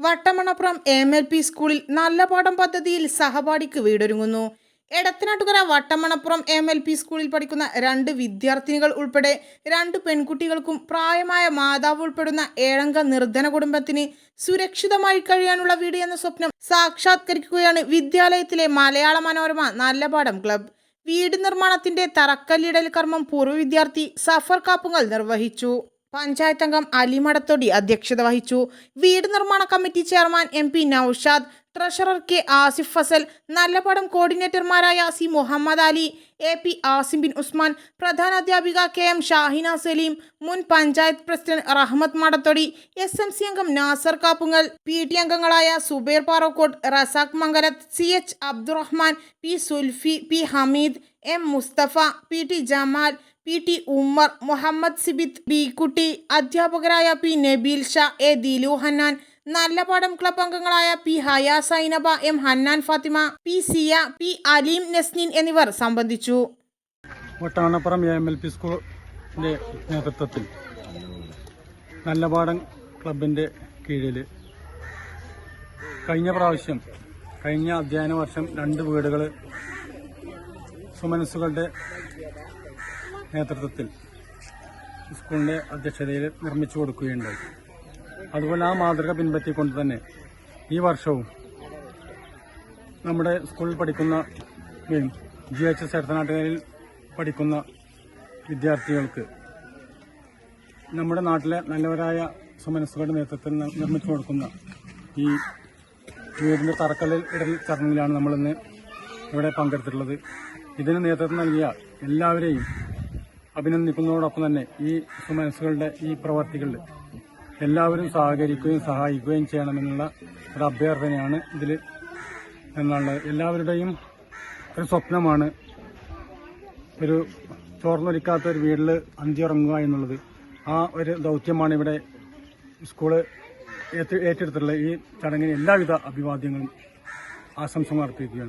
Vattamanappuram MLP സ്കൂളിൽ നല്ല പാഠം പദ്ധതിയിൽ സഹപാഠിക്ക് വീടൊരുങ്ങുന്നു. എടത്തനാട്ടുകര വട്ടമണപ്പുറം MLP സ്കൂളിൽ പഠിക്കുന്ന 2 വിദ്യാർത്ഥിനികൾ ഉൾപ്പെടെ 2 പെൺകുട്ടികൾക്കും പ്രായമായ മാതാവ് ഉൾപ്പെടുന്ന 7-അംഗ നിർധന കുടുംബത്തിന് സുരക്ഷിതമായി കഴിയാനുള്ള വീട് എന്ന സ്വപ്നം സാക്ഷാത്കരിക്കുകയാണ് വിദ്യാലയത്തിലെ മലയാള മനോരമ നല്ല പാഠം ക്ലബ്. വീട് നിർമ്മാണത്തിന്റെ തറക്കല്ലിടൽ കർമ്മം പൂർവ്വ വിദ്യാർത്ഥി സഫർ കാപ്പുങ്കൽ നിർവഹിച്ചു. പഞ്ചായത്ത് അംഗം അലി മടത്തൊടി അധ്യക്ഷത വഹിച്ചു. വീട് നിർമ്മാണ committee chairman MP Naushad, treasurer K Asif Fazal, നല്ല പാഠം കോർഡിനേറ്റർമാരായ C മുഹമ്മദ് അലി, AP ആസിം ബിൻ ഉസ്മാൻ, പ്രധാനാധ്യാപിക KM ഷാഹിന സലീം, മുൻ പഞ്ചായത്ത് പ്രസിഡന്റ് റഹ്മത്ത് മടത്തൊടി, SMC അംഗം നാസർ കാപ്പുങ്കൽ, PT അംഗങ്ങളായ Zubair Parokkot, Razak Mangalath, CH Abdurahman, P Sulfi, P Hameed, M Musthafa, PT Jamal, PT Ummer, Muhammad Sibith, B Kutty, അധ്യാപകരായ P നബീൽ ഷാ, A ദിലു ഹന്നാൻ, നല്ല പാഠം ക്ലബ് അംഗങ്ങളായ P ഹയാ സൈനബ, M ഹന്നാൻ ഫാത്തിമ, P സിയ, P അലീം നസ്നീൻ എന്നിവർ സംബന്ധിച്ചു. വട്ടമണപ്പുറം MLP സ്കൂളിൻ്റെ നേതൃത്വത്തിൽ നല്ല പാഠം ക്ലബിൻ്റെ കീഴിൽ കഴിഞ്ഞ അധ്യയന വർഷം 2 വീടുകൾ സുമനസ്സുകളുടെ നേതൃത്വത്തിൽ സ്കൂളിൻ്റെ അധ്യക്ഷതയിൽ നിർമ്മിച്ചു കൊടുക്കുകയുണ്ടായി. അതുപോലെ ആ മാതൃക പിൻപറ്റിക്കൊണ്ട് തന്നെ ഈ വർഷവും നമ്മുടെ സ്കൂളിൽ പഠിക്കുന്ന GHS എടത്തനാട്ടുകരയിൽ പഠിക്കുന്ന വിദ്യാർത്ഥികൾക്ക് നമ്മുടെ നാട്ടിലെ നല്ലവരായ സുമനസ്സുകളുടെ നേതൃത്വത്തിൽ നിർമ്മിച്ചു കൊടുക്കുന്ന ഈ വീടിൻ്റെ തറക്കല്ലിൽ ഇടൽ ചടങ്ങിലാണ് നമ്മളിന്ന് ഇവിടെ പങ്കെടുത്തിട്ടുള്ളത്. ഇതിന് നേതൃത്വം നൽകിയ എല്ലാവരെയും അഭിനന്ദിക്കുന്നതോടൊപ്പം തന്നെ ഈ സുമനസ്സുകളുടെ ഈ പ്രവർത്തികളിൽ എല്ലാവരും സഹകരിക്കുകയും സഹായിക്കുകയും ചെയ്യണമെന്നുള്ള ഒരു അഭ്യർത്ഥനയാണ് ഇതിൽ എന്നുള്ളത്. എല്ലാവരുടെയും ഒരു സ്വപ്നമാണ് ഒരു ചോർന്നൊലിക്കാത്ത ഒരു വീട്ടിൽ അന്തിയുറങ്ങുക എന്നുള്ളത്. ആ ഒരു ദൗത്യമാണ് ഇവിടെ സ്കൂള് ഏറ്റെടുത്തിട്ടുള്ള. ഈ ചടങ്ങിന് എല്ലാവിധ അഭിവാദ്യങ്ങളും ആശംസകളും അർപ്പിക്കുകയാണ്.